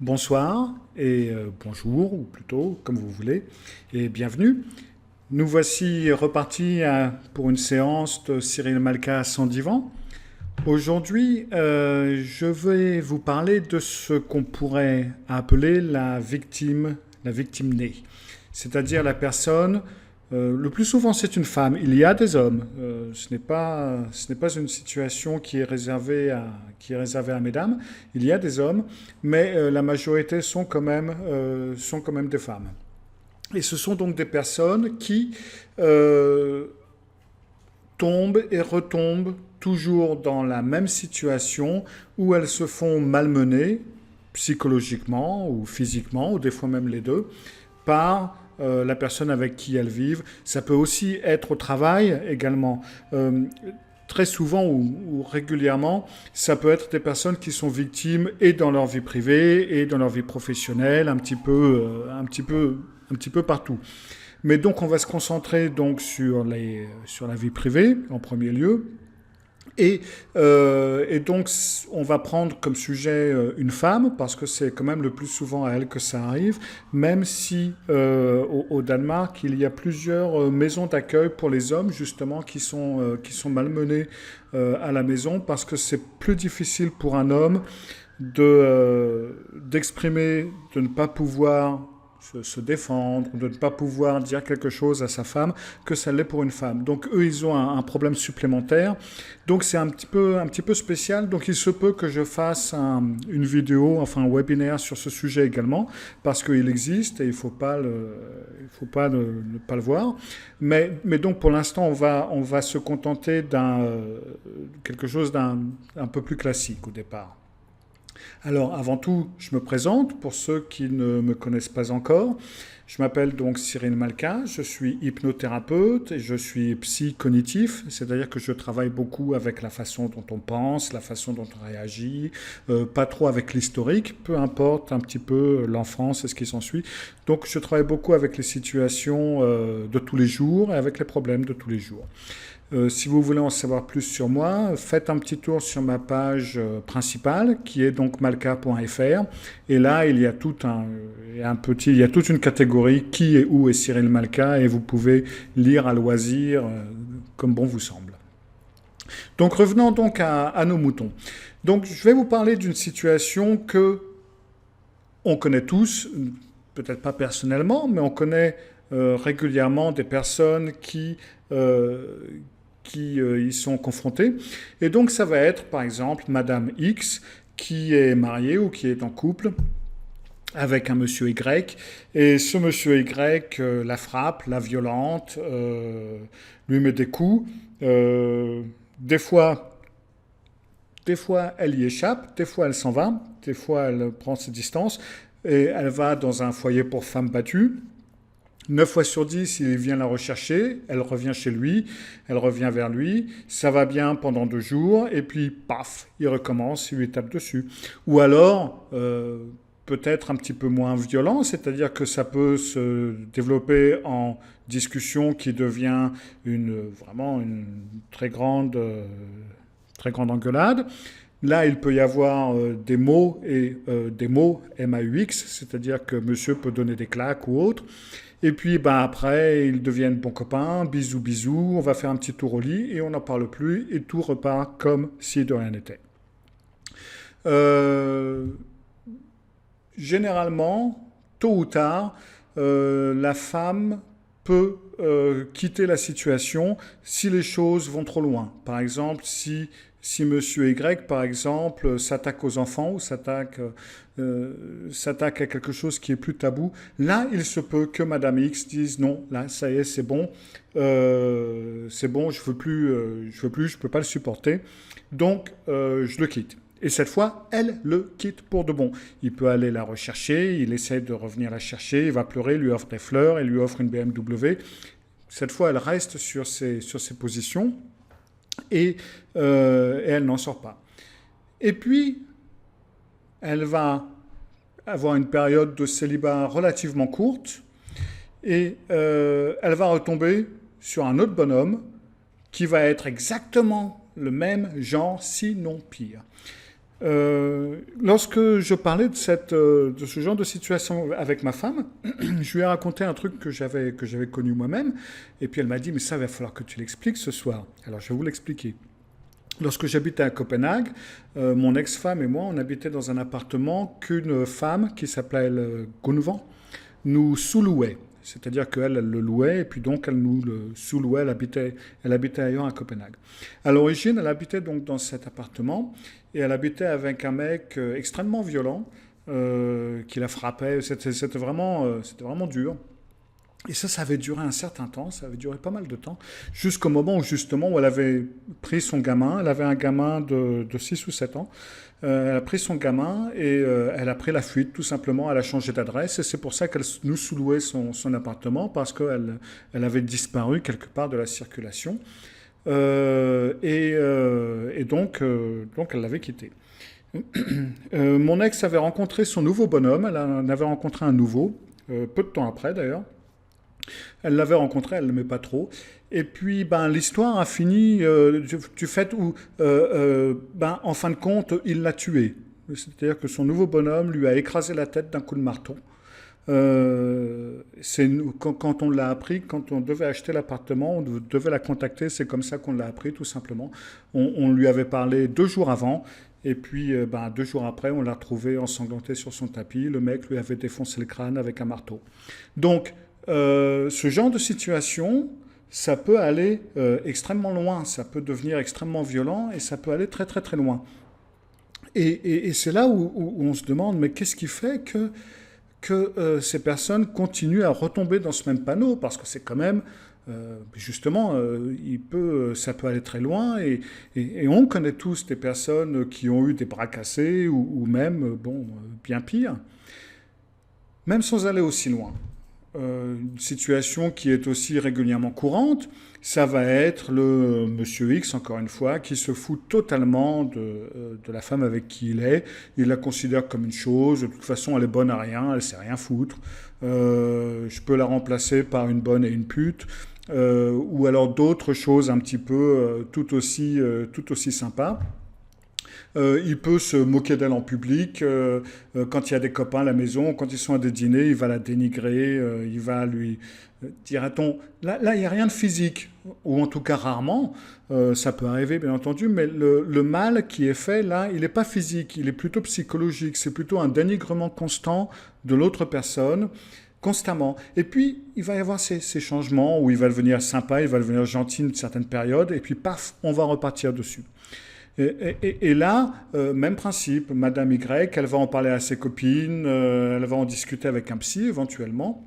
Bonsoir et bonjour, ou plutôt, comme vous voulez, et bienvenue. Nous voici repartis pour une séance de Cyril Malka sans divan. Aujourd'hui, je vais vous parler de ce qu'on pourrait appeler la victime née. C'est-à-dire la personne, le plus souvent c'est une femme, il y a des hommes. Ce n'est pas une situation qui est réservée à mesdames, il y a des hommes, mais la majorité sont quand même des femmes. Et ce sont donc des personnes qui tombent et retombent toujours dans la même situation où elles se font malmener psychologiquement ou physiquement, ou des fois même les deux, par la personne avec qui elles vivent. Ça peut aussi être au travail également. Très souvent ou régulièrement, ça peut être des personnes qui sont victimes et dans leur vie privée et dans leur vie professionnelle, un petit peu partout. Mais donc on va se concentrer donc sur la vie privée en premier lieu. Et donc, on va prendre comme sujet une femme, parce que c'est quand même le plus souvent à elle que ça arrive, même si au Danemark, il y a plusieurs maisons d'accueil pour les hommes, justement, qui sont malmenés à la maison, parce que c'est plus difficile pour un homme d'exprimer, de ne pas pouvoir se défendre, de ne pas pouvoir dire quelque chose à sa femme, que ça l'est pour une femme. Donc eux, ils ont un problème supplémentaire. Donc c'est un petit peu spécial. Donc il se peut que je fasse une vidéo, enfin un webinaire sur ce sujet également, parce qu'il existe et il faut pas ne pas le voir. Mais donc pour l'instant, on va se contenter quelque chose d'un peu plus classique au départ. Alors, avant tout, je me présente pour ceux qui ne me connaissent pas encore. Je m'appelle donc Cyril Malka, je suis hypnothérapeute et je suis psy cognitif, c'est-à-dire que je travaille beaucoup avec la façon dont on pense, la façon dont on réagit, pas trop avec l'historique, peu importe un petit peu l'enfance et ce qui s'ensuit. Donc, je travaille beaucoup avec les situations de tous les jours et avec les problèmes de tous les jours. Si vous voulez en savoir plus sur moi, faites un petit tour sur ma page principale, qui est donc malka.fr. Et là, il y a il y a toute une catégorie qui et où est Cyril Malka, et vous pouvez lire à loisir comme bon vous semble. Donc revenons donc à nos moutons. Donc je vais vous parler d'une situation que on connaît tous, peut-être pas personnellement, mais on connaît régulièrement des personnes qui y sont confrontés. Et donc ça va être par exemple Madame X qui est mariée ou qui est en couple avec un monsieur Y, et ce monsieur Y la frappe, la violente, lui met des coups. Des fois, elle y échappe, des fois elle s'en va, des fois elle prend ses distances, et elle va dans un foyer pour femmes battues. 9 fois sur 10, il vient la rechercher, elle revient chez lui, elle revient vers lui, ça va bien pendant 2 jours, et puis paf, il recommence, il lui tape dessus. Ou alors, peut-être un petit peu moins violent, c'est-à-dire que ça peut se développer en discussion qui devient vraiment une très grande engueulade. Là, il peut y avoir des mots des mots MAUX, c'est-à-dire que monsieur peut donner des claques ou autre. Et puis après, ils deviennent bons copains, bisous bisous, on va faire un petit tour au lit et on n'en parle plus et tout repart comme si de rien n'était. Euh, Généralement, tôt ou tard, la femme peut quitter la situation si les choses vont trop loin. Par exemple, si Monsieur Y, par exemple, s'attaque aux enfants ou s'attaque à quelque chose qui est plus tabou, là, il se peut que Madame X dise non, là, ça y est, c'est bon, je peux pas le supporter, donc je le quitte. Et cette fois, elle le quitte pour de bon. Il peut aller la rechercher, il essaie de revenir la chercher, il va pleurer, il lui offre des fleurs, il lui offre une BMW. Cette fois, elle reste sur ses positions et elle n'en sort pas. Et puis, elle va avoir une période de célibat relativement courte et elle va retomber sur un autre bonhomme qui va être exactement le même genre, sinon pire. Lorsque je parlais de ce genre de situation avec ma femme, je lui ai raconté un truc que j'avais connu moi-même, et puis elle m'a dit, mais ça, il va falloir que tu l'expliques ce soir. Alors, je vais vous l'expliquer. Lorsque j'habitais à Copenhague, mon ex-femme et moi, on habitait dans un appartement qu'une femme qui s'appelait Gunvor nous sous-louait. C'est-à-dire qu'elle, elle le louait, et puis donc elle nous le sous-louait, elle habitait ailleurs à Copenhague. À l'origine, elle habitait donc dans cet appartement, et elle habitait avec un mec extrêmement violent, qui la frappait, c'était vraiment dur. Et ça avait duré un certain temps, ça avait duré pas mal de temps, jusqu'au moment où justement où elle avait pris son gamin, elle avait un gamin de 6 ou 7 ans, elle a pris son gamin et elle a pris la fuite tout simplement, elle a changé d'adresse et c'est pour ça qu'elle nous sous-louait son appartement parce elle avait disparu quelque part de la circulation donc elle l'avait quitté. Mon ex avait rencontré son nouveau bonhomme, elle en avait rencontré un nouveau, peu de temps après d'ailleurs. Elle l'avait rencontré, elle ne l'aimait pas trop. Et puis, ben, l'histoire a fini du fait où, ben, en fin de compte, il l'a tué. C'est-à-dire que son nouveau bonhomme lui a écrasé la tête d'un coup de marteau. Quand on l'a appris, quand on devait acheter l'appartement, on devait la contacter, c'est comme ça qu'on l'a appris, tout simplement. On lui avait parlé 2 jours avant, et puis ben, 2 jours après, on l'a retrouvé ensanglanté sur son tapis. Le mec lui avait défoncé le crâne avec un marteau. Donc, ce genre de situation, ça peut aller extrêmement loin, ça peut devenir extrêmement violent et ça peut aller très très très loin. Et c'est là où on se demande, mais qu'est-ce qui fait que ces personnes continuent à retomber dans ce même panneau? Parce que c'est quand même, justement, ça peut aller très loin et on connaît tous des personnes qui ont eu des bras cassés ou même, bon, bien pire, même sans aller aussi loin. Une situation qui est aussi régulièrement courante, ça va être le monsieur X, encore une fois, qui se fout totalement de la femme avec qui il est. Il la considère comme une chose. De toute façon, elle est bonne à rien, elle sait rien foutre. Je peux la remplacer par une bonne et une pute. Ou alors d'autres choses un petit peu tout aussi sympas. Il peut se moquer d'elle en public. Quand il y a des copains à la maison, quand ils sont à des dîners, il va la dénigrer, il va lui dira-t-on. Là, il n'y a rien de physique, ou en tout cas rarement. Ça peut arriver, bien entendu, mais le mal qui est fait, là, il n'est pas physique, il est plutôt psychologique. C'est plutôt un dénigrement constant de l'autre personne, constamment. Et puis, il va y avoir ces changements où il va devenir sympa, il va devenir gentil une certaine période, et puis paf, on va repartir dessus. Et là, même principe, Madame Y, elle va en parler à ses copines, elle va en discuter avec un psy éventuellement,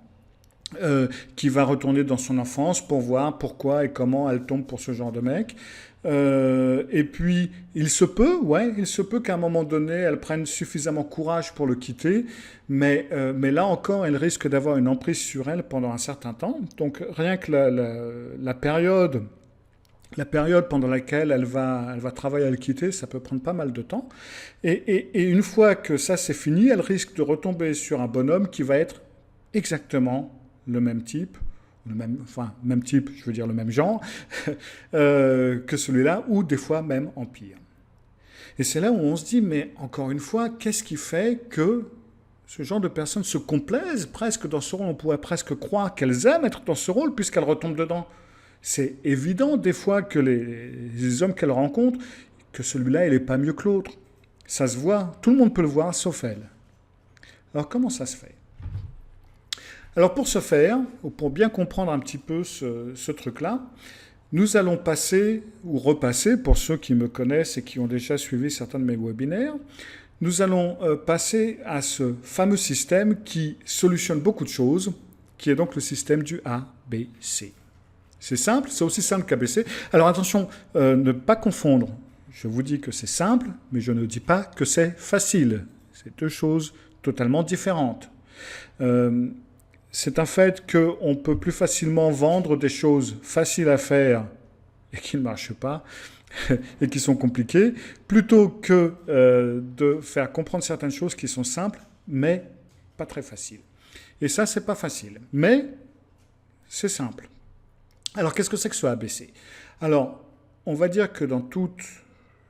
qui va retourner dans son enfance pour voir pourquoi et comment elle tombe pour ce genre de mec. Et puis, il se peut qu'à un moment donné, elle prenne suffisamment courage pour le quitter, mais là encore, elle risque d'avoir une emprise sur elle pendant un certain temps. Donc, rien que la période pendant laquelle elle va travailler à le quitter, ça peut prendre pas mal de temps. Et une fois que ça c'est fini, elle risque de retomber sur un bonhomme qui va être exactement le même type, même type, je veux dire le même genre, que celui-là, ou des fois même en pire. Et c'est là où on se dit, mais encore une fois, qu'est-ce qui fait que ce genre de personnes se complaisent presque dans ce rôle? On pourrait presque croire qu'elles aiment être dans ce rôle puisqu'elles retombent dedans. C'est évident des fois que les hommes qu'elle rencontre, que celui-là, il n'est pas mieux que l'autre. Ça se voit, tout le monde peut le voir, sauf elle. Alors comment ça se fait? Alors pour ce faire, ou pour bien comprendre un petit peu ce truc-là, nous allons passer, ou repasser, pour ceux qui me connaissent et qui ont déjà suivi certains de mes webinaires, nous allons passer à ce fameux système qui solutionne beaucoup de choses, qui est donc le système du ABC. C'est simple, c'est aussi simple qu'ABC. Alors attention, ne pas confondre. Je vous dis que c'est simple, mais je ne dis pas que c'est facile. C'est deux choses totalement différentes. C'est un fait qu'on peut plus facilement vendre des choses faciles à faire et qui ne marchent pas et qui sont compliquées, plutôt que de faire comprendre certaines choses qui sont simples, mais pas très faciles. Et ça, c'est pas facile, mais c'est simple. Alors, qu'est-ce que c'est que ce ABC? Alors, on va dire que dans toute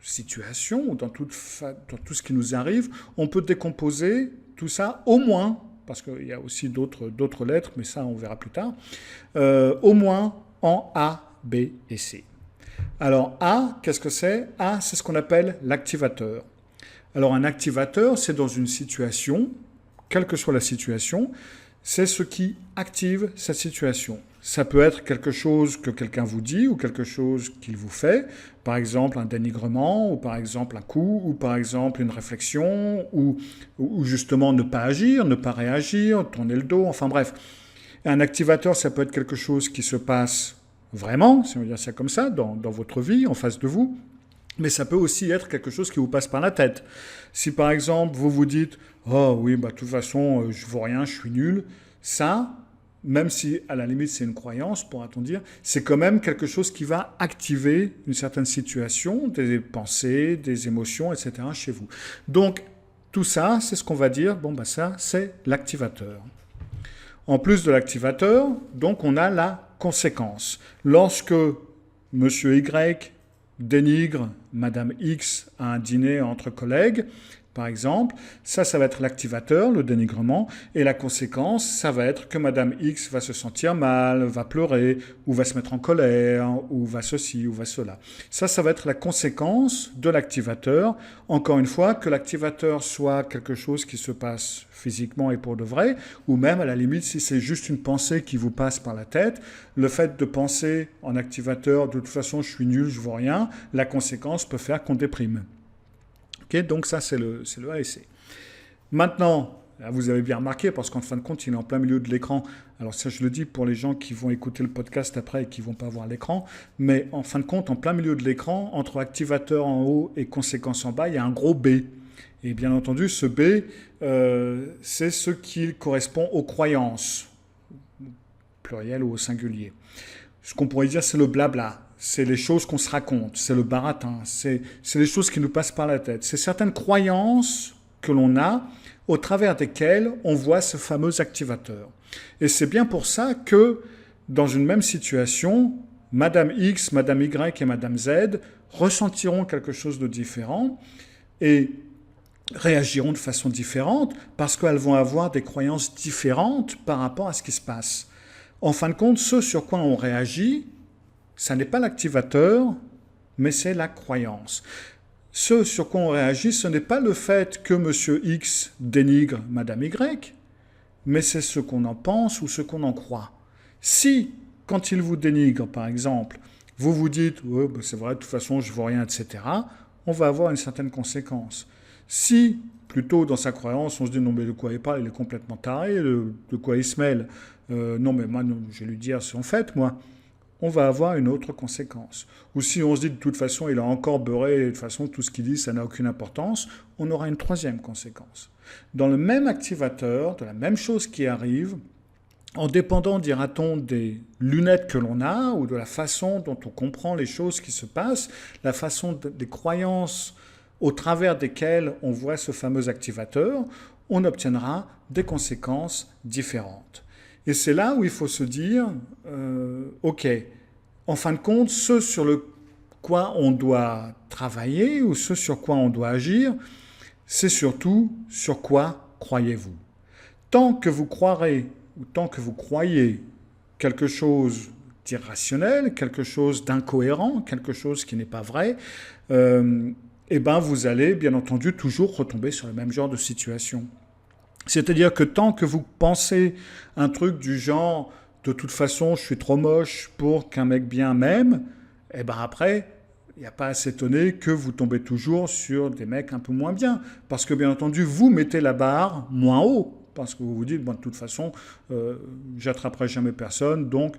situation ou dans tout ce qui nous arrive, on peut décomposer tout ça au moins, parce qu'il y a aussi d'autres lettres, mais ça on verra plus tard, au moins en A, B et C. Alors A, qu'est-ce que c'est? A, c'est ce qu'on appelle l'activateur. Alors un activateur, c'est dans une situation, quelle que soit la situation, c'est ce qui active cette situation. Ça peut être quelque chose que quelqu'un vous dit ou quelque chose qu'il vous fait, par exemple un dénigrement, ou par exemple un coup, ou par exemple une réflexion, ou justement ne pas agir, ne pas réagir, tourner le dos, enfin bref. Un activateur, ça peut être quelque chose qui se passe vraiment, si on veut dire ça comme ça, dans votre vie, en face de vous, mais ça peut aussi être quelque chose qui vous passe par la tête. Si par exemple vous vous dites « Oh oui, de toute façon, je ne vaux rien, je suis nul », ça, même si à la limite c'est une croyance, pourra-t-on dire, c'est quand même quelque chose qui va activer une certaine situation, des pensées, des émotions, etc. chez vous. Donc tout ça, c'est ce qu'on va dire, ça c'est l'activateur. En plus de l'activateur, donc on a la conséquence. Lorsque Monsieur Y dénigre Madame X à un dîner entre collègues, par exemple, ça va être l'activateur, le dénigrement, et la conséquence, ça va être que Madame X va se sentir mal, va pleurer, ou va se mettre en colère, ou va ceci, ou va cela. Ça va être la conséquence de l'activateur. Encore une fois, que l'activateur soit quelque chose qui se passe physiquement et pour de vrai, ou même à la limite, si c'est juste une pensée qui vous passe par la tête, le fait de penser en activateur, de toute façon, je suis nul, je ne vaux rien, la conséquence peut faire qu'on déprime. Okay, donc ça, c'est le A et C. Maintenant, là, vous avez bien remarqué, parce qu'en fin de compte, il est en plein milieu de l'écran. Alors ça, je le dis pour les gens qui vont écouter le podcast après et qui ne vont pas voir l'écran. Mais en fin de compte, en plein milieu de l'écran, entre activateur en haut et conséquence en bas, il y a un gros B. Et bien entendu, ce B, c'est ce qui correspond aux croyances, pluriel ou au singulier. Ce qu'on pourrait dire, c'est le blabla. C'est les choses qu'on se raconte, c'est le baratin, c'est les choses qui nous passent par la tête. C'est certaines croyances que l'on a au travers desquelles on voit ce fameux activateur. Et c'est bien pour ça que dans une même situation, Madame X, Madame Y et Madame Z ressentiront quelque chose de différent et réagiront de façon différente parce qu'elles vont avoir des croyances différentes par rapport à ce qui se passe. En fin de compte, ce sur quoi on réagit, ça n'est pas l'activateur, mais c'est la croyance. Ce sur quoi on réagit, ce n'est pas le fait que M. X dénigre Mme Y, mais c'est ce qu'on en pense ou ce qu'on en croit. Si, quand il vous dénigre, par exemple, vous vous dites ouais, « c'est vrai, de toute façon, je ne vaux rien, etc. », on va avoir une certaine conséquence. Si, plutôt dans sa croyance, on se dit « non, mais de quoi il parle, il est complètement taré, de quoi il se mêle, non, mais moi, non, je vais lui dire son fait, moi », on va avoir une autre conséquence. Ou si on se dit de toute façon, il a encore beurré, et de toute façon, tout ce qu'il dit, ça n'a aucune importance, on aura une troisième conséquence. Dans le même activateur, de la même chose qui arrive, en dépendant, dira-t-on, des lunettes que l'on a, ou de la façon dont on comprend les choses qui se passent, la façon des croyances au travers desquelles on voit ce fameux activateur, on obtiendra des conséquences différentes. Et c'est là où il faut se dire, ok, en fin de compte, ce sur quoi on doit travailler ou ce sur quoi on doit agir, c'est surtout sur quoi croyez-vous. Tant que vous croirez ou tant que vous croyez quelque chose d'irrationnel, quelque chose d'incohérent, quelque chose qui n'est pas vrai, eh ben vous allez bien entendu toujours retomber sur le même genre de situation. C'est-à-dire que tant que vous pensez un truc du genre « de toute façon, je suis trop moche pour qu'un mec bien m'aime », eh ben après, il n'y a pas à s'étonner que vous tombez toujours sur des mecs un peu moins bien. Parce que bien entendu, vous mettez la barre moins haut. Parce que vous vous dites, bon, de toute façon, j'attraperai jamais personne, donc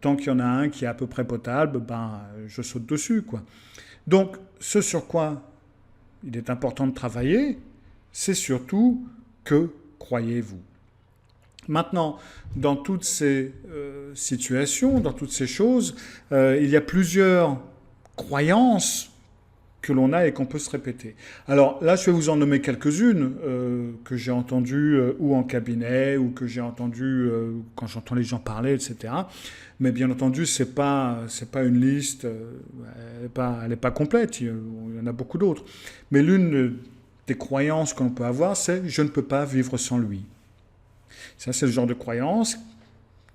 tant qu'il y en a un qui est à peu près potable, ben, je saute dessus, quoi. Donc, ce sur quoi il est important de travailler, c'est surtout que croyez-vous. Maintenant, dans toutes ces situations, dans toutes ces choses, il y a plusieurs croyances que l'on a et qu'on peut se répéter. Alors là, je vais vous en nommer quelques-unes que j'ai entendues ou en cabinet ou que j'ai entendues quand j'entends les gens parler, etc. Mais bien entendu, c'est pas une liste, elle est pas complète, il y en a beaucoup d'autres. Mais l'une des croyances qu'on peut avoir, c'est « je ne peux pas vivre sans lui ». Ça, c'est le genre de croyance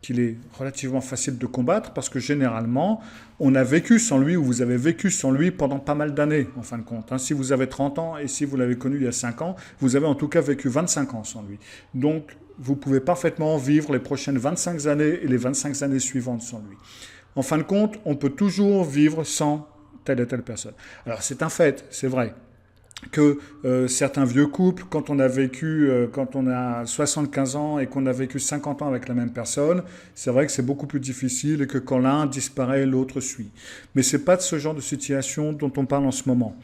qu'il est relativement facile de combattre parce que généralement, on a vécu sans lui ou vous avez vécu sans lui pendant pas mal d'années, en fin de compte. Si vous avez 30 ans et si vous l'avez connu il y a 5 ans, vous avez en tout cas vécu 25 ans sans lui. Donc, vous pouvez parfaitement vivre les prochaines 25 années et les 25 années suivantes sans lui. En fin de compte, on peut toujours vivre sans telle et telle personne. Alors, c'est un fait, c'est vrai que certains vieux couples, quand on a 75 ans et qu'on a vécu 50 ans avec la même personne, c'est vrai que c'est beaucoup plus difficile et que quand l'un disparaît, l'autre suit. Mais ce n'est pas de ce genre de situation dont on parle en ce moment.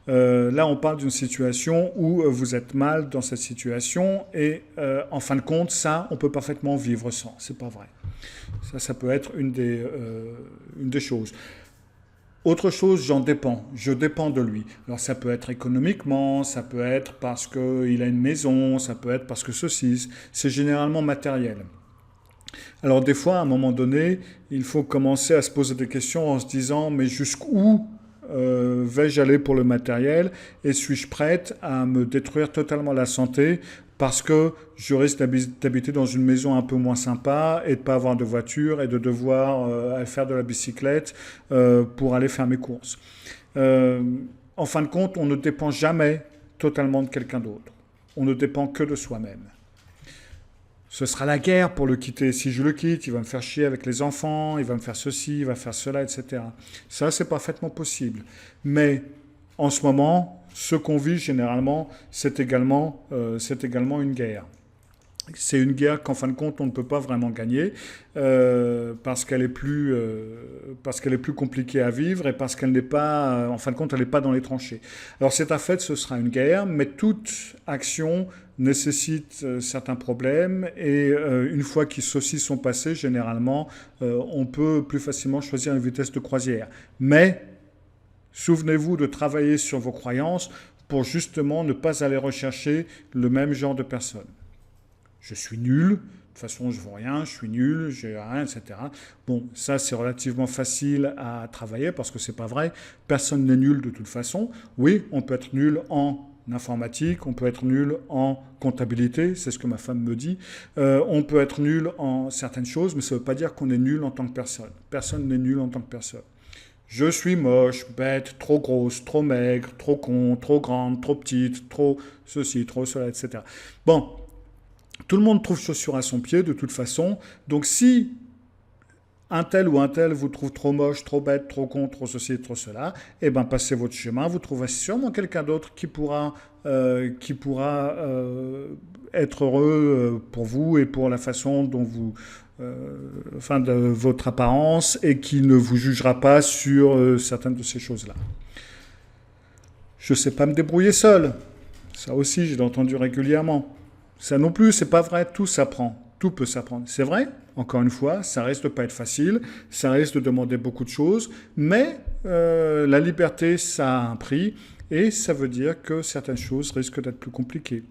Là, on parle d'une situation où vous êtes mal dans cette situation et en fin de compte, ça, on peut parfaitement vivre sans. C'est pas vrai. Ça peut être une des choses. Autre chose, j'en dépends. Je dépends de lui. Alors ça peut être économiquement, ça peut être parce qu'il a une maison, ça peut être parce que ceci, c'est généralement matériel. Alors des fois, à un moment donné, il faut commencer à se poser des questions en se disant, mais jusqu'où vais-je aller pour le matériel et suis-je prête à me détruire totalement la santé parce que je risque d'habiter dans une maison un peu moins sympa et de ne pas avoir de voiture et de devoir faire de la bicyclette pour aller faire mes courses. En fin de compte, on ne dépend jamais totalement de quelqu'un d'autre. On ne dépend que de soi-même. Ce sera la guerre pour le quitter. Si je le quitte, il va me faire chier avec les enfants, il va me faire ceci, il va faire cela, etc. Ça, c'est parfaitement possible. Mais en ce moment, ce qu'on vit généralement, c'est également une guerre. C'est une guerre qu'en fin de compte, on ne peut pas vraiment gagner parce qu'elle est plus compliquée à vivre et parce qu'elle n'est pas, en fin de compte, elle n'est pas dans les tranchées. Alors c'est un fait, ce sera une guerre, mais toute action nécessite certains problèmes et une fois qu'ils ceux-ci sont passés, généralement, on peut plus facilement choisir une vitesse de croisière. Mais souvenez-vous de travailler sur vos croyances pour justement ne pas aller rechercher le même genre de personnes. Je suis nul, de toute façon je ne vaux rien, je suis nul, j'ai rien, etc. Bon, ça c'est relativement facile à travailler parce que c'est pas vrai, personne n'est nul de toute façon. Oui, on peut être nul en informatique, on peut être nul en comptabilité, c'est ce que ma femme me dit. On peut être nul en certaines choses, mais ça ne veut pas dire qu'on est nul en tant que personne. Personne n'est nul en tant que personne. Je suis moche, bête, trop grosse, trop maigre, trop con, trop grande, trop petite, trop ceci, trop cela, etc. Bon, tout le monde trouve chaussure à son pied de toute façon. Donc si un tel ou un tel vous trouve trop moche, trop bête, trop con, trop ceci, trop cela, eh bien passez votre chemin, vous trouverez sûrement quelqu'un d'autre qui pourra être heureux pour vous et pour la façon dont vous... de votre apparence et qui ne vous jugera pas sur certaines de ces choses-là. Je ne sais pas me débrouiller seul. Ça aussi, je l'ai entendu régulièrement. Ça non plus, c'est pas vrai, tout s'apprend, tout peut s'apprendre. C'est vrai, encore une fois, ça risque de pas être facile, ça risque de demander beaucoup de choses, mais la liberté, ça a un prix, et ça veut dire que certaines choses risquent d'être plus compliquées.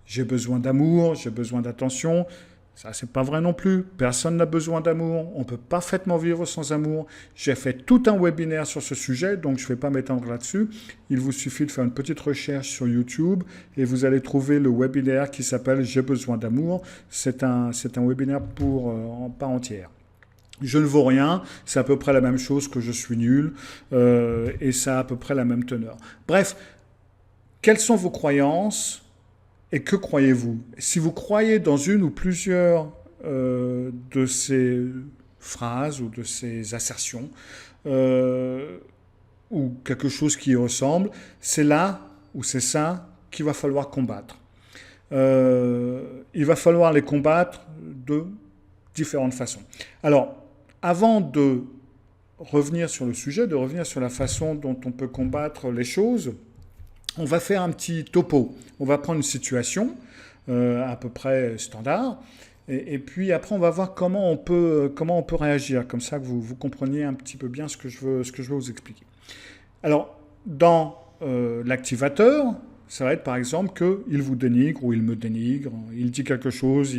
J'ai besoin d'amour, j'ai besoin d'attention. Ça, c'est pas vrai non plus. Personne n'a besoin d'amour. On peut parfaitement vivre sans amour. J'ai fait tout un webinaire sur ce sujet, donc je ne vais pas m'étendre là-dessus. Il vous suffit de faire une petite recherche sur YouTube et vous allez trouver le webinaire qui s'appelle « J'ai besoin d'amour ». C'est un webinaire en part entière. Je ne vaux rien, c'est à peu près la même chose que je suis nul, et ça a à peu près la même teneur. Bref, quelles sont vos croyances ? Et que croyez-vous? Si vous croyez dans une ou plusieurs de ces phrases ou de ces assertions, ou quelque chose qui y ressemble, c'est là ou c'est ça qu'il va falloir combattre. Il va falloir les combattre de différentes façons. Alors, avant de revenir sur le sujet, de revenir sur la façon dont on peut combattre les choses, on va faire un petit topo. On va prendre une situation à peu près standard et puis après on va voir comment on peut réagir, comme ça que vous compreniez un petit peu bien ce que je veux vous expliquer. Alors, dans l'activateur, ça va être par exemple qu'il vous dénigre ou il me dénigre, il dit quelque chose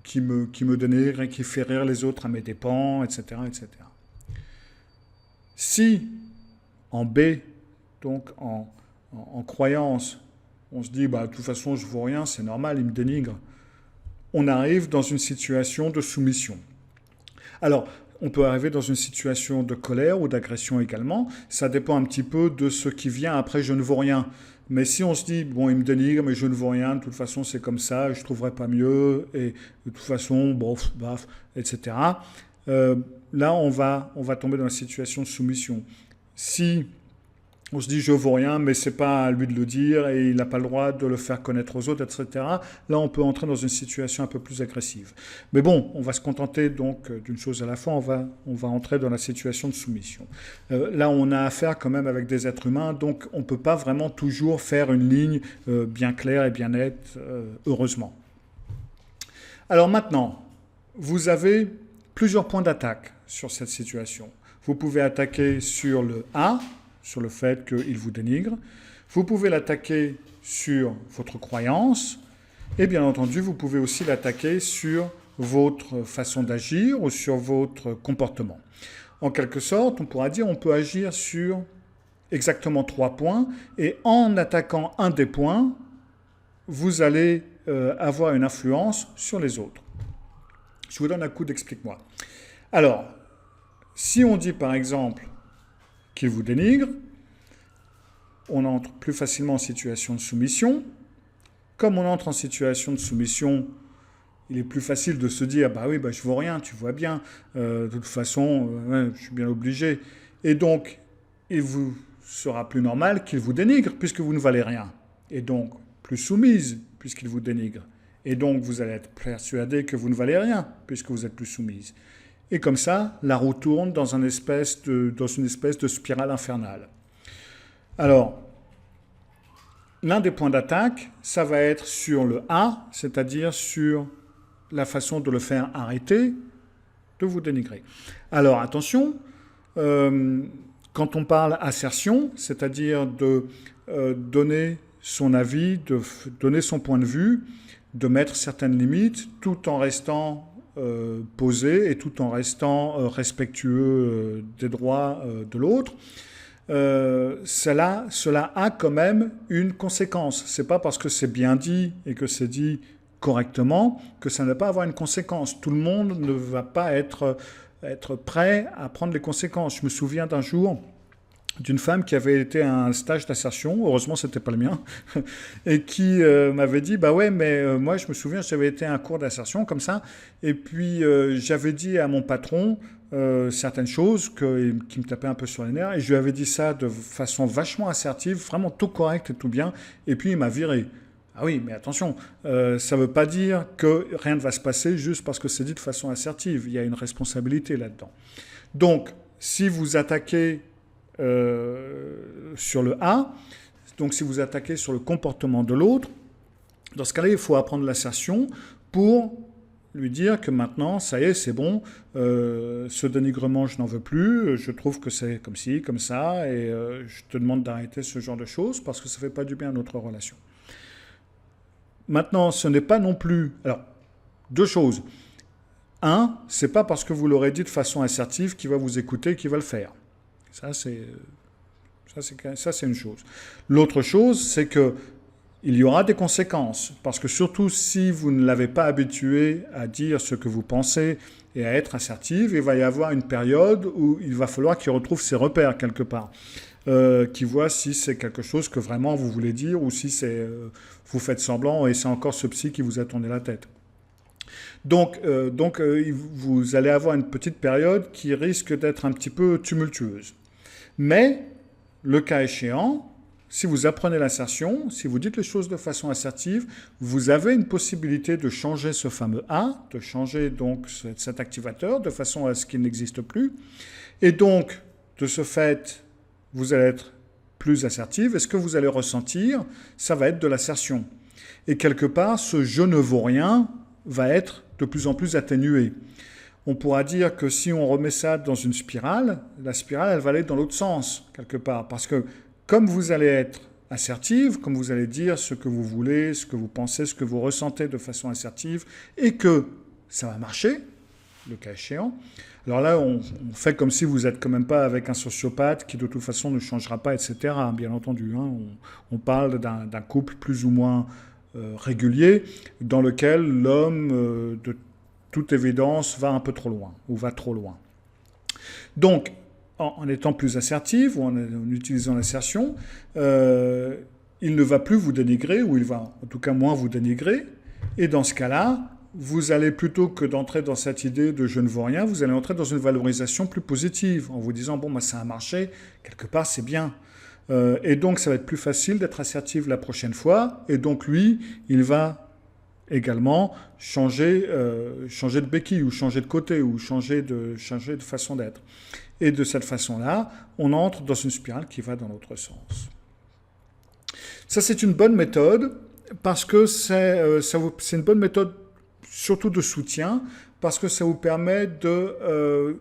qui me dénigre et qui fait rire les autres à mes dépens, etc., etc. Si, en B, donc en croyance, on se dit, bah, de toute façon, je ne vaux rien, c'est normal, il me dénigre, on arrive dans une situation de soumission. Alors, on peut arriver dans une situation de colère ou d'agression également. Ça dépend un petit peu de ce qui vient après je ne vaux rien. Mais si on se dit, bon, il me dénigre, mais je ne vaux rien, de toute façon, c'est comme ça, je ne trouverai pas mieux, et de toute façon, bof, baf, etc. Là, on va tomber dans la situation de soumission. Si on se dit je vaux rien, mais c'est pas à lui de le dire et il n'a pas le droit de le faire connaître aux autres, etc. Là, on peut entrer dans une situation un peu plus agressive. Mais bon, on va se contenter donc d'une chose à la fois, on va entrer dans la situation de soumission. Là, on a affaire quand même avec des êtres humains, donc on ne peut pas vraiment toujours faire une ligne bien claire et bien nette, heureusement. Alors maintenant, vous avez plusieurs points d'attaque sur cette situation. Vous pouvez attaquer sur le A, sur le fait qu'il vous dénigre. Vous pouvez l'attaquer sur votre croyance. Et bien entendu, vous pouvez aussi l'attaquer sur votre façon d'agir ou sur votre comportement. En quelque sorte, on pourra dire on peut agir sur exactement 3 points. Et en attaquant un des points, vous allez avoir une influence sur les autres. Je vous donne un coup d'explique-moi. Alors, si on dit par exemple qu'il vous dénigre, on entre plus facilement en situation de soumission. Comme on entre en situation de soumission, il est plus facile de se dire « bah oui, bah, je ne vaux rien, tu vois bien, de toute façon, je suis bien obligé ». Et donc, il vous sera plus normal qu'il vous dénigre puisque vous ne valez rien. Et donc, plus soumise puisqu'il vous dénigre. Et donc, vous allez être persuadé que vous ne valez rien puisque vous êtes plus soumise. Et comme ça, la roue tourne dans une espèce de spirale infernale. Alors, l'un des points d'attaque, ça va être sur le A, c'est-à-dire sur la façon de le faire arrêter de vous dénigrer. Alors, attention, quand on parle assertion, c'est-à-dire de donner son avis, de donner son point de vue, de mettre certaines limites, tout en restant posé et tout en restant respectueux des droits de l'autre, cela a quand même une conséquence. Ce n'est pas parce que c'est bien dit et que c'est dit correctement que ça ne va pas avoir une conséquence. Tout le monde ne va pas être prêt à prendre les conséquences. Je me souviens d'un jour d'une femme qui avait été à un stage d'assertion, heureusement c'était pas le mien, et qui m'avait dit, bah ouais, mais moi je me souviens, j'avais été à un cours d'assertion comme ça, et puis j'avais dit à mon patron certaines choses qui me tapaient un peu sur les nerfs, et je lui avais dit ça de façon vachement assertive, vraiment tout correct et tout bien, et puis il m'a viré. Ah oui, mais attention, ça ne veut pas dire que rien ne va se passer juste parce que c'est dit de façon assertive, il y a une responsabilité là-dedans. Donc, si vous attaquez sur le A, donc si vous attaquez sur le comportement de l'autre, dans ce cas-là, il faut apprendre l'assertion pour lui dire que maintenant, ça y est, c'est bon, ce dénigrement, je n'en veux plus, je trouve que c'est comme ci, comme ça, et je te demande d'arrêter ce genre de choses parce que ça ne fait pas du bien à notre relation. Maintenant, ce n'est pas non plus... Alors, 2 choses. 1, ce n'est pas parce que vous l'aurez dit de façon assertive qu'il va vous écouter, qu'il va le faire. Ça, c'est une chose. L'autre chose, c'est qu'il y aura des conséquences. Parce que surtout, si vous ne l'avez pas habitué à dire ce que vous pensez et à être assertive, il va y avoir une période où il va falloir qu'il retrouve ses repères quelque part. Qu'il voit si c'est quelque chose que vraiment vous voulez dire ou si c'est vous faites semblant et c'est encore ce psy qui vous a tourné la tête. Donc, vous allez avoir une petite période qui risque d'être un petit peu tumultueuse. Mais, le cas échéant, si vous apprenez l'assertion, si vous dites les choses de façon assertive, vous avez une possibilité de changer ce fameux A, de changer donc cet activateur de façon à ce qu'il n'existe plus. Et donc, de ce fait, vous allez être plus assertive. Et ce que vous allez ressentir, ça va être de l'assertion. Et quelque part, ce « je ne vaux rien » va être de plus en plus atténué. On pourra dire que si on remet ça dans une spirale, la spirale, elle va aller dans l'autre sens, quelque part. Parce que comme vous allez être assertive, comme vous allez dire ce que vous voulez, ce que vous pensez, ce que vous ressentez de façon assertive, et que ça va marcher, le cas échéant. Alors là, on fait comme si vous n'êtes quand même pas avec un sociopathe qui de toute façon ne changera pas, etc. Bien entendu, hein. On parle d'un couple plus ou moins régulier dans lequel l'homme, de toute évidence, va un peu trop loin ou va trop loin. Donc, en étant plus assertif ou en utilisant l'assertion, il ne va plus vous dénigrer, ou il va en tout cas moins vous dénigrer. Et dans ce cas-là, vous allez plutôt que d'entrer dans cette idée de « je ne vaux rien », vous allez entrer dans une valorisation plus positive, en vous disant « bon, bah, ça a marché, quelque part, c'est bien ». Et donc, ça va être plus facile d'être assertif la prochaine fois. Et donc, lui, il va également changer de béquille, ou changer de côté, ou changer de façon d'être. Et de cette façon-là, on entre dans une spirale qui va dans l'autre sens. Ça, c'est une bonne méthode, parce que c'est une bonne méthode surtout de soutien, parce que ça vous permet de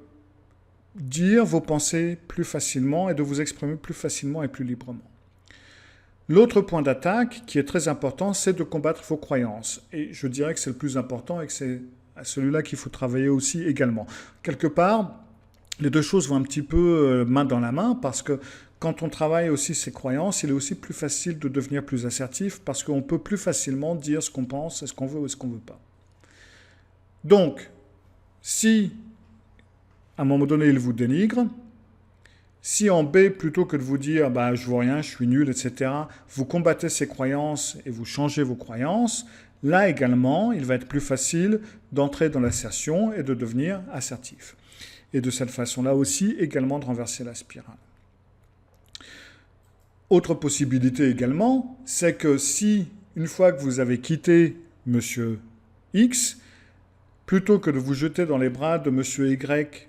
dire vos pensées plus facilement et de vous exprimer plus facilement et plus librement. L'autre point d'attaque qui est très important, c'est de combattre vos croyances. Et je dirais que c'est le plus important et que c'est à celui-là qu'il faut travailler aussi également. Quelque part, les deux choses vont un petit peu main dans la main, parce que quand on travaille aussi ses croyances, il est aussi plus facile de devenir plus assertif, parce qu'on peut plus facilement dire ce qu'on pense, ce qu'on veut ou ce qu'on ne veut pas. Donc, si à un moment donné il vous dénigre, si en B, plutôt que de vous dire bah, « je ne vaux rien, je suis nul », etc., vous combattez ces croyances et vous changez vos croyances, là également, il va être plus facile d'entrer dans l'assertion et de devenir assertif. Et de cette façon-là aussi, également de renverser la spirale. Autre possibilité également, c'est que si, une fois que vous avez quitté Monsieur X, plutôt que de vous jeter dans les bras de Monsieur Y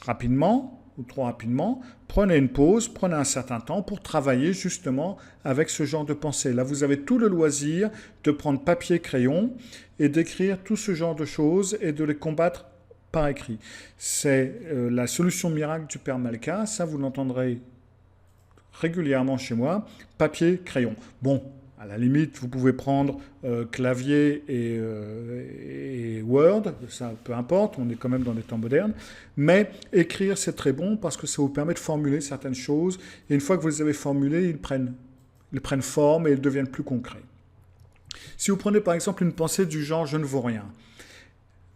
rapidement, ou trop rapidement, prenez une pause, prenez un certain temps pour travailler justement avec ce genre de pensée. Là, vous avez tout le loisir de prendre papier, crayon et d'écrire tout ce genre de choses et de les combattre par écrit. C'est la solution miracle du Père Malka, ça vous l'entendrez régulièrement chez moi, papier, crayon. Bon, à la limite, vous pouvez prendre clavier et Word, ça peu importe, on est quand même dans des temps modernes, mais écrire c'est très bon parce que ça vous permet de formuler certaines choses, et une fois que vous les avez formulées, ils prennent forme et ils deviennent plus concrets. Si vous prenez par exemple une pensée du genre « je ne vaux rien »,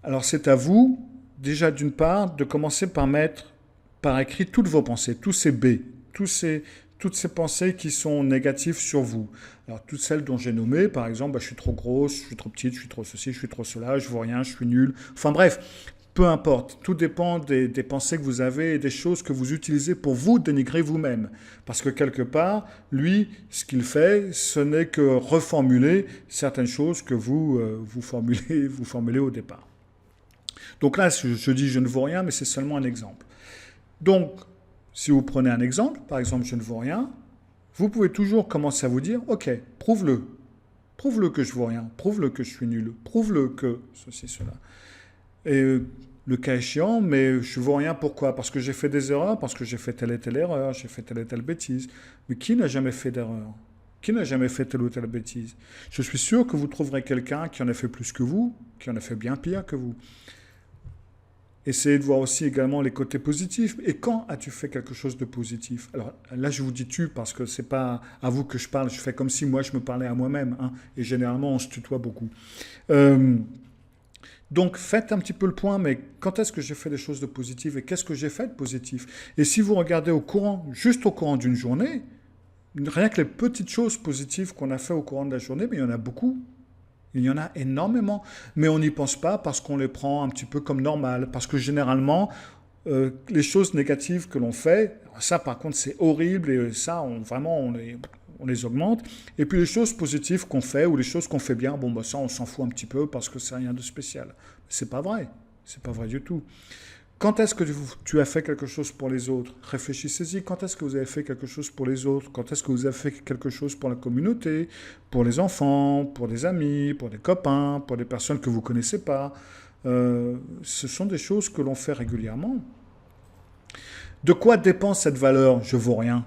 alors c'est à vous, déjà d'une part, de commencer par mettre par écrit toutes vos pensées, tous ces B, toutes ces pensées qui sont négatives sur vous. Alors, toutes celles dont j'ai nommé, par exemple, bah, je suis trop grosse, je suis trop petite, je suis trop ceci, je suis trop cela, je ne vaux rien, je suis nul. Enfin bref, peu importe. Tout dépend des pensées que vous avez et des choses que vous utilisez pour vous dénigrer vous-même. Parce que quelque part, lui, ce qu'il fait, ce n'est que reformuler certaines choses que vous formulez au départ. Donc là, je dis je ne vaux rien, mais c'est seulement un exemple. Donc, si vous prenez un exemple, par exemple, je ne vaux rien, vous pouvez toujours commencer à vous dire, ok, prouve-le. Prouve-le que je ne vaux rien, prouve-le que je suis nul, prouve-le que ceci, cela. Et le cas échéant, mais je ne vaux rien, pourquoi? Parce que j'ai fait des erreurs, parce que j'ai fait telle et telle erreur, j'ai fait telle et telle bêtise. Mais qui n'a jamais fait d'erreur? Qui n'a jamais fait telle ou telle bêtise? Je suis sûr que vous trouverez quelqu'un qui en a fait plus que vous, qui en a fait bien pire que vous. Essayez de voir aussi également les côtés positifs. Et quand as-tu fait quelque chose de positif? Alors là, je vous dis tu parce que ce n'est pas à vous que je parle. Je fais comme si moi, je me parlais à moi-même. Hein, et généralement, on se tutoie beaucoup. Donc, faites un petit peu le point. Mais quand est-ce que j'ai fait des choses de positives? Et qu'est-ce que j'ai fait de positif? Et si vous regardez juste au courant d'une journée, rien que les petites choses positives qu'on a fait au courant de la journée, mais il y en a beaucoup. Il y en a énormément, mais on n'y pense pas parce qu'on les prend un petit peu comme normal. Parce que généralement, les choses négatives que l'on fait, ça par contre c'est horrible et ça on les augmente. Et puis les choses positives qu'on fait ou les choses qu'on fait bien, bon bah ça on s'en fout un petit peu parce que c'est rien de spécial. C'est pas vrai, c'est pas vrai du tout. Quand est-ce que tu as fait quelque chose pour les autres? Réfléchissez-y. Quand est-ce que vous avez fait quelque chose pour les autres? Quand est-ce que vous avez fait quelque chose pour la communauté, pour les enfants, pour des amis, pour des copains, pour des personnes que vous ne connaissez pas? Ce sont des choses que l'on fait régulièrement. De quoi dépend cette valeur? Je vaux rien.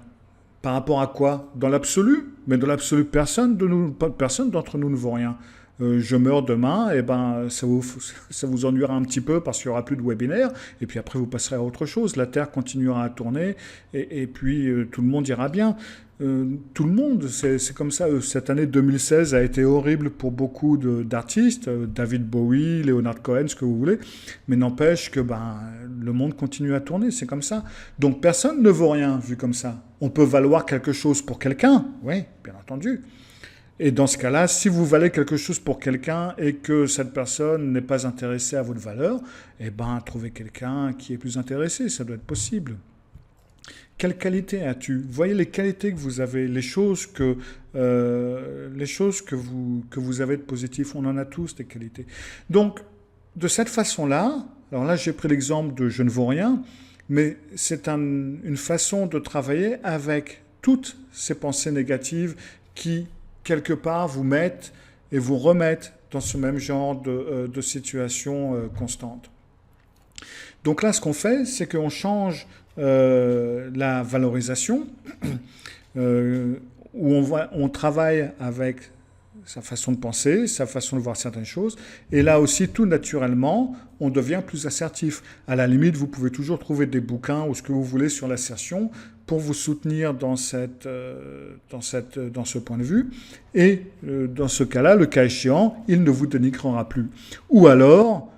Par rapport à quoi? Dans l'absolu? Mais dans l'absolu, personne d'entre nous ne vaut rien. Je meurs demain, et ben ça vous ennuiera un petit peu parce qu'il n'y aura plus de webinaire, et puis après vous passerez à autre chose. La Terre continuera à tourner, et puis tout le monde ira bien. Tout le monde, c'est comme ça. Cette année 2016 a été horrible pour beaucoup d'artistes, David Bowie, Leonard Cohen, ce que vous voulez, mais n'empêche que le monde continue à tourner, c'est comme ça. Donc personne ne vaut rien vu comme ça. On peut valoir quelque chose pour quelqu'un, oui, bien entendu. Et dans ce cas-là, si vous valez quelque chose pour quelqu'un et que cette personne n'est pas intéressée à votre valeur, eh ben, trouvez quelqu'un qui est plus intéressé, ça doit être possible. Quelle qualité as-tu? Voyez les qualités que vous avez, les choses que vous avez de positif. On en a tous des qualités. Donc, de cette façon-là, alors là, j'ai pris l'exemple de je ne vaux rien, mais c'est une façon de travailler avec toutes ces pensées négatives qui, quelque part, vous mettent et vous remettent dans ce même genre de situation constante. Donc là, ce qu'on fait, c'est qu'on change la valorisation, où on travaille avec sa façon de penser, sa façon de voir certaines choses. Et là aussi, tout naturellement, on devient plus assertif. À la limite, vous pouvez toujours trouver des bouquins ou ce que vous voulez sur l'assertion pour vous soutenir dans ce point de vue. Et dans ce cas-là, le cas échéant, il ne vous dénigrera plus. Ou alors,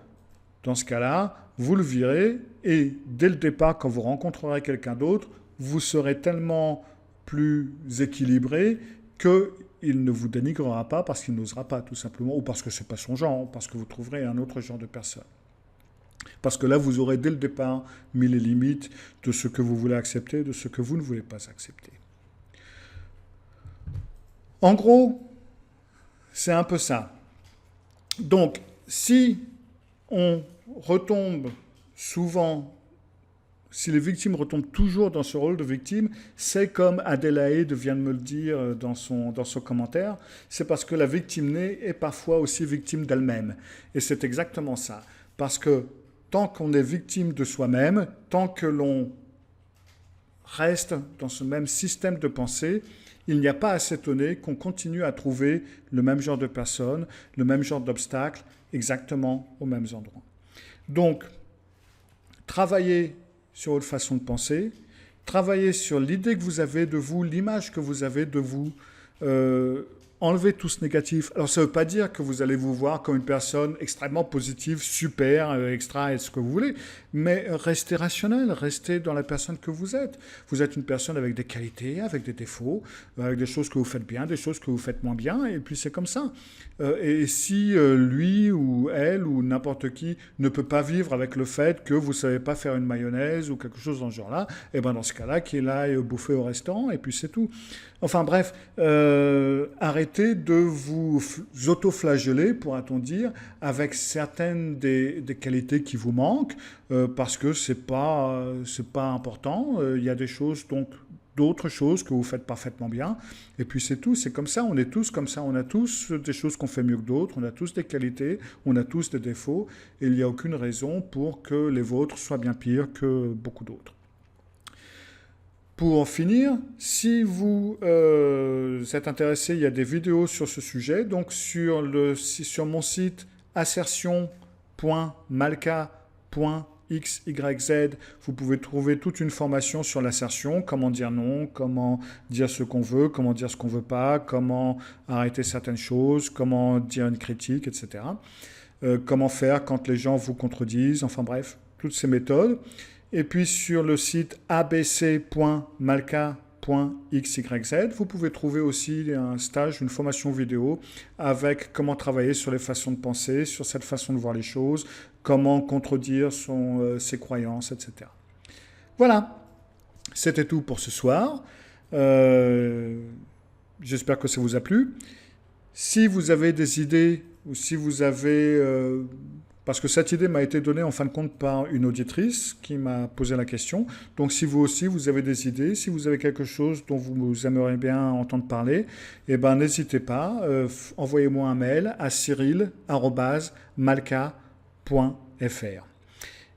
dans ce cas-là, vous le virez et dès le départ, quand vous rencontrerez quelqu'un d'autre, vous serez tellement plus équilibré qu'il ne vous dénigrera pas parce qu'il n'osera pas, tout simplement, ou parce que ce n'est pas son genre, parce que vous trouverez un autre genre de personne. Parce que là, vous aurez dès le départ mis les limites de ce que vous voulez accepter, de ce que vous ne voulez pas accepter. En gros, c'est un peu ça. Donc, si on retombe souvent, si les victimes retombent toujours dans ce rôle de victime, c'est comme Adélaïde vient de me le dire dans son commentaire, c'est parce que la victime née est parfois aussi victime d'elle-même. Et c'est exactement ça. Parce que tant qu'on est victime de soi-même, tant que l'on reste dans ce même système de pensée, il n'y a pas à s'étonner qu'on continue à trouver le même genre de personnes, le même genre d'obstacles, exactement aux mêmes endroits. Donc, travaillez sur votre façon de penser, travaillez sur l'idée que vous avez de vous, l'image que vous avez de vous, enlevez tout ce négatif. Alors, ça ne veut pas dire que vous allez vous voir comme une personne extrêmement positive, super, extra, et ce que vous voulez, mais restez rationnel, restez dans la personne que vous êtes. Vous êtes une personne avec des qualités, avec des défauts, avec des choses que vous faites bien, des choses que vous faites moins bien, et puis c'est comme ça. Et si lui ou elle ou n'importe qui ne peut pas vivre avec le fait que vous ne savez pas faire une mayonnaise ou quelque chose dans ce genre-là, et ben dans ce cas-là, qu'il aille bouffer au restaurant, et puis c'est tout. Enfin bref, arrêtez de vous auto-flageller, pourra-t-on dire, avec certaines des qualités qui vous manquent, parce que c'est pas important. Il y a des choses, donc d'autres choses que vous faites parfaitement bien, et puis c'est tout, c'est comme ça, on est tous comme ça, on a tous des choses qu'on fait mieux que d'autres, on a tous des qualités, on a tous des défauts, et il n'y a aucune raison pour que les vôtres soient bien pires que beaucoup d'autres. Pour en finir, si vous êtes intéressé, il y a des vidéos sur ce sujet. Donc sur mon site assertion.malka.xyz, vous pouvez trouver toute une formation sur l'assertion, comment dire non, comment dire ce qu'on veut, comment dire ce qu'on ne veut pas, comment arrêter certaines choses, comment dire une critique, etc. Comment faire quand les gens vous contredisent, enfin bref, toutes ces méthodes. Et puis sur le site abc.malka.xyz, vous pouvez trouver aussi un stage, une formation vidéo avec comment travailler sur les façons de penser, sur cette façon de voir les choses, comment contredire ses croyances, etc. Voilà, c'était tout pour ce soir. J'espère que ça vous a plu. Si vous avez des idées ou si vous avez parce que cette idée m'a été donnée en fin de compte par une auditrice qui m'a posé la question. Donc si vous aussi, vous avez des idées, si vous avez quelque chose dont vous aimeriez bien entendre parler, eh ben, n'hésitez pas, envoyez-moi un mail à cyril@malka.fr.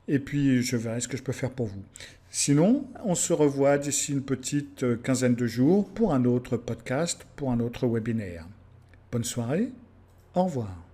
Et puis, je verrai ce que je peux faire pour vous. Sinon, on se revoit d'ici une petite quinzaine de jours pour un autre podcast, pour un autre webinaire. Bonne soirée, au revoir.